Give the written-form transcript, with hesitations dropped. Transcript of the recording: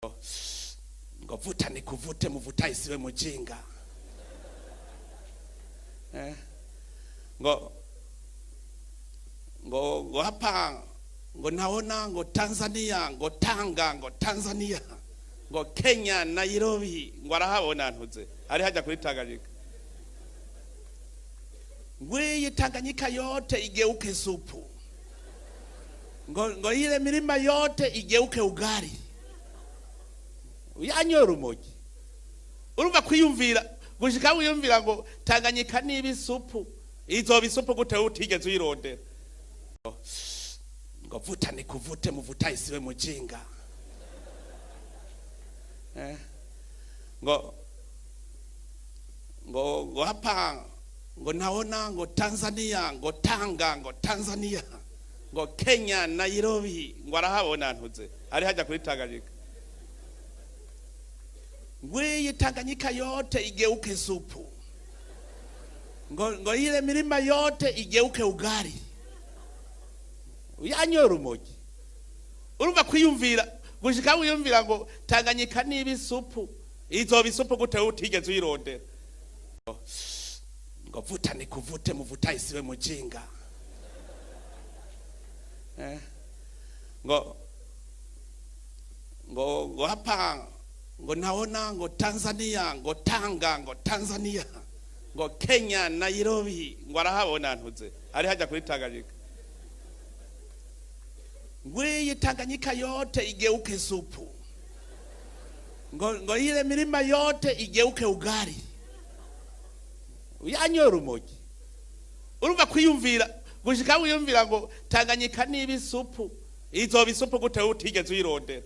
Ngo vuta nikuvute muvuta isiwe mujinga. Ngo hapa ngo naona ngo Tanzania ngo Tanga ngo Tanzania ngo Kenya Nairobi ngo arahabona ntuze ari haja kuri Tanganyika. Ngwe Tanganyika yote igeuke supu. Ngo ile milima yote igeuke ugali. Uyanyora umogi. Urumva kwiyumvira gushika wiyumvira ngo Tanganyika nibi supu. Izo bisupu gute utigeze uyirondera. Ngo vuta nikuvute muvuta isiwe mujinga. Ngo hapa ngo naona ngo Tanzania ngo Tanga ngo Tanzania ngo Kenya Nairobi ngo arahabona ntuze ari haja kuri Tanganyika. Ngwe Tanganyika yote igeuke supu. Ngo ile milima yote igeuke ugali. Uyanyora umogi. Urumva kwiyumvira gushika wiyumvira ngo Tanganyika nibi supu. Izo bisupu gute utigeze uyirondera. Ngo vuta nikuvute muvuta isiwe mujinga. Ngo hapa ngo naona ngo Tanzania ngo Tanga ngo Tanzania ngo Kenya Nairobi ngo arahabona ntuze ari haja kuri Tanganyika. Ngwe Tanganyika yote igeuke supu. Ngo ile milima yote igeuke ugali. Uyanyora umogi. Urumva kwiyumvira gushika wiyumvira ngo Tanganyika nibi supu. Izo bisupu gute utigeze uyirondera.